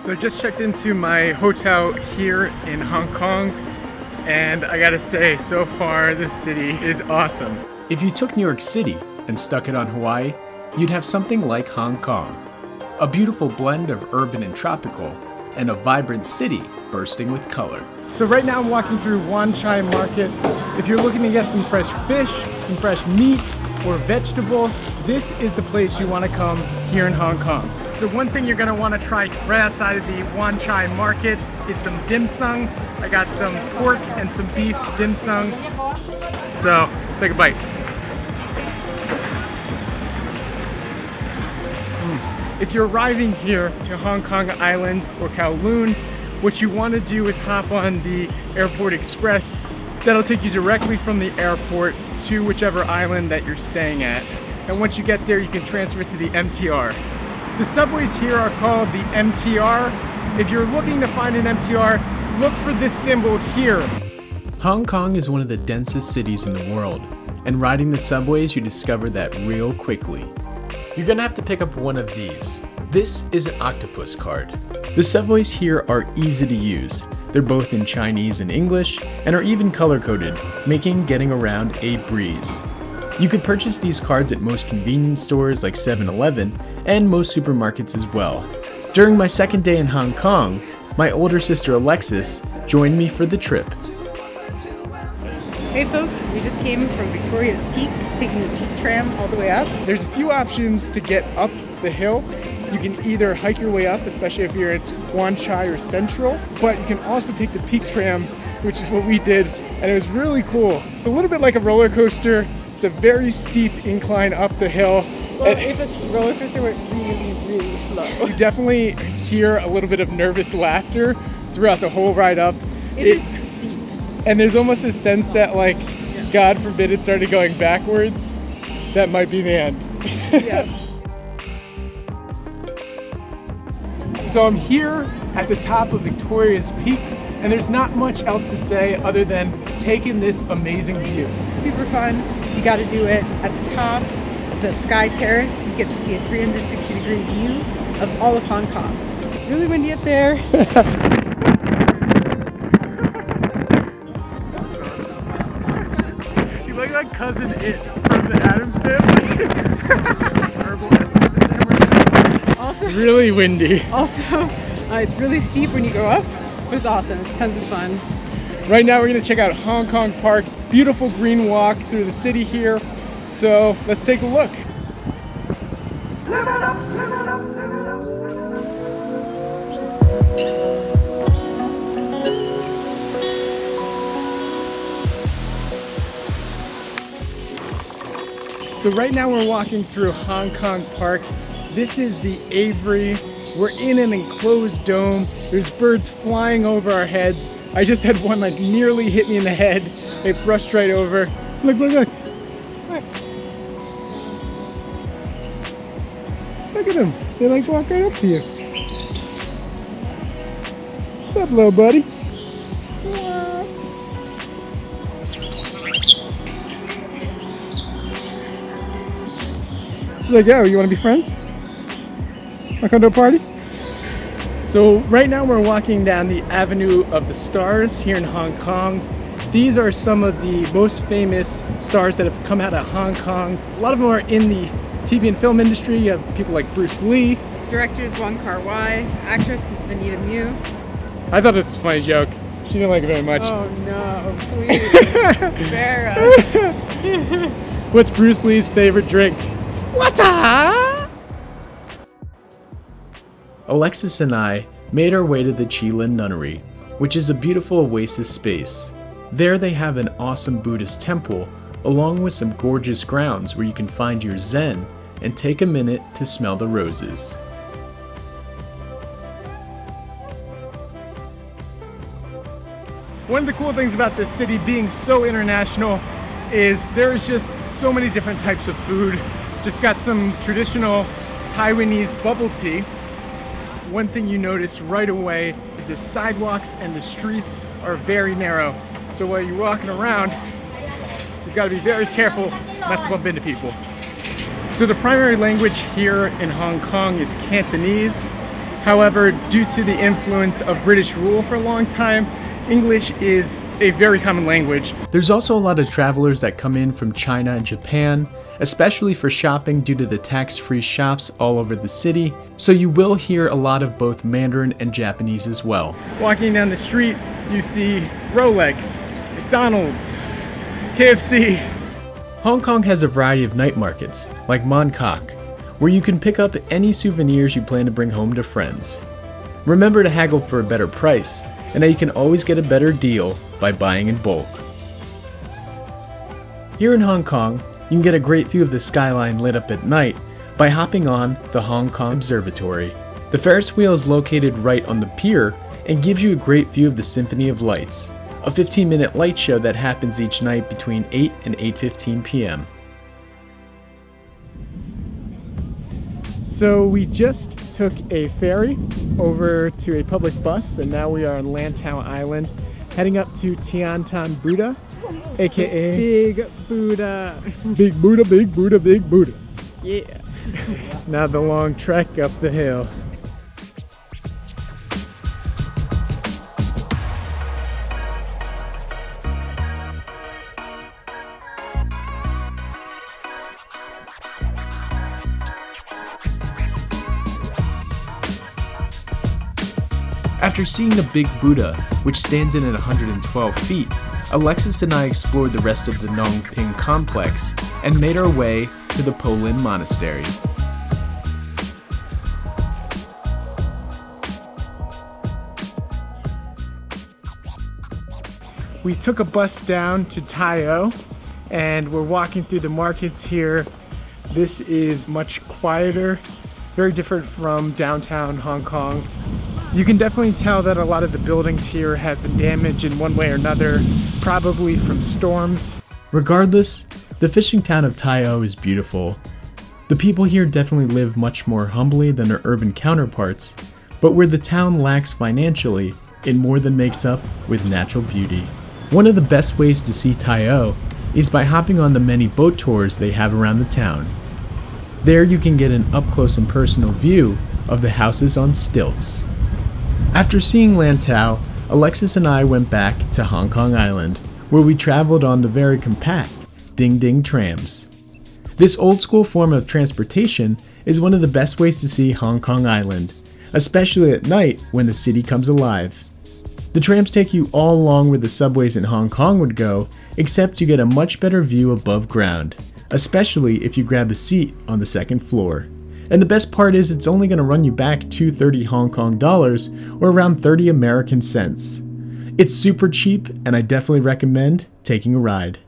So I just checked into my hotel here in Hong Kong, and I gotta say, so far this city is awesome. If you took New York City and stuck it on Hawaii, you'd have something like Hong Kong. A beautiful blend of urban and tropical, and a vibrant city bursting with color. So right now I'm walking through Wan Chai Market. If you're looking to get some fresh fish, some fresh meat, or vegetables, this is the place you want to come here in Hong Kong. So one thing you're going to want to try right outside of the Wan Chai Market is some dim sum. I got some pork and some beef dim sum. So let's take a bite. If you're arriving here to Hong Kong Island or Kowloon, what you want to do is hop on the Airport Express. That'll take you directly from the airport to whichever island that you're staying at. And once you get there, you can transfer to the MTR. The subways here are called the MTR. If you're looking to find an MTR, look for this symbol here. Hong Kong is one of the densest cities in the world, and riding the subways, you discover that real quickly. You're gonna have to pick up one of these. This is an octopus card. The subways here are easy to use. They're both in Chinese and English, and are even color-coded, making getting around a breeze. You could purchase these cards at most convenience stores like 7-Eleven, and most supermarkets as well. During my second day in Hong Kong, my older sister Alexis joined me for the trip. Hey folks, we just came from Victoria's Peak, taking the Peak Tram all the way up. There's a few options to get up the hill. You can either hike your way up, especially if you're at Wan Chai or Central, but you can also take the Peak Tram, which is what we did, and it was really cool. It's a little bit like a roller coaster. It's a very steep incline up the hill. Well, if a roller coaster were really, really slow. You definitely hear a little bit of nervous laughter throughout the whole ride up. It is steep. And there's almost a sense that, like, God forbid it started going backwards. That might be the end. Yeah. So I'm here at the top of Victoria's Peak, and there's not much else to say other than taking this amazing view. Super fun. You got to do it at the top, the Sky Terrace. You get to see a 360-degree view of all of Hong Kong. It's really windy up there. You look like Cousin It from the Addams Family. Herbal Essences commercial. Also, really windy. Also, it's really steep when you go up, but it's awesome. It's tons of fun. Right now we're going to check out Hong Kong Park. Beautiful green walk through the city here. So let's take a look. So right now we're walking through Hong Kong Park. This is the Aviary. We're in an enclosed dome. There's birds flying over our heads. I just had one like nearly hit me in the head. It brushed right over. Look, look, look. Look at them. They like walk right up to you. What's up, little buddy? Like, yo, you want to be friends? Want to come to a party? So right now we're walking down the Avenue of the Stars here in Hong Kong. These are some of the most famous stars that have come out of Hong Kong. A lot of them are in the TV and film industry. You have people like Bruce Lee. Directors Wong Kar-wai, actress Anita Mew. I thought this was a funny joke. She didn't like it very much. Oh no, please, spare us. What's Bruce Lee's favorite drink? Water! Alexis and I made our way to the Lin Nunnery, which is a beautiful oasis space. There they have an awesome Buddhist temple, along with some gorgeous grounds where you can find your zen and take a minute to smell the roses. One of the cool things about this city being so international is there's just so many different types of food. Just got some traditional Taiwanese bubble tea. One thing you notice right away is the sidewalks and the streets are very narrow. So while you're walking around, you've got to be very careful not to bump into people. So the primary language here in Hong Kong is Cantonese. However, due to the influence of British rule for a long time, English is a very common language. There's also a lot of travelers that come in from China and Japan, especially for shopping due to the tax-free shops all over the city, so you will hear a lot of both Mandarin and Japanese as well. Walking down the street, you see Rolex, McDonald's, KFC. Hong Kong has a variety of night markets, like Mong, where you can pick up any souvenirs you plan to bring home to friends. Remember to haggle for a better price, and now you can always get a better deal by buying in bulk. Here in Hong Kong, you can get a great view of the skyline lit up at night by hopping on the Hong Kong Observatory. The Ferris wheel is located right on the pier and gives you a great view of the Symphony of Lights, a 15-minute light show that happens each night between 8 and 8:15 p.m. So we just took a ferry over to a public bus, and now we are on Lantau Island, heading up to Tian Tan Buddha, aka Big Buddha. Big Buddha, Big Buddha, Big Buddha. Yeah. Now the long trek up the hill. After seeing the Big Buddha, which stands in at 112 feet, Alexis and I explored the rest of the Nong Ping complex and made our way to the Lin Monastery. We took a bus down to Tai O, and we're walking through the markets here. This is much quieter, very different from downtown Hong Kong. You can definitely tell that a lot of the buildings here have been damaged in one way or another, probably from storms. Regardless, the fishing town of Tai O is beautiful. The people here definitely live much more humbly than their urban counterparts, but where the town lacks financially, it more than makes up with natural beauty. One of the best ways to see Tai O is by hopping on the many boat tours they have around the town. There you can get an up-close and personal view of the houses on stilts. After seeing Lantau, Alexis and I went back to Hong Kong Island, where we traveled on the very compact Ding Ding Trams. This old-school form of transportation is one of the best ways to see Hong Kong Island, especially at night when the city comes alive. The trams take you all along where the subways in Hong Kong would go, except you get a much better view above ground, especially if you grab a seat on the second floor. And the best part is it's only going to run you back 230 Hong Kong dollars, or around 30 American cents. It's super cheap, and I definitely recommend taking a ride.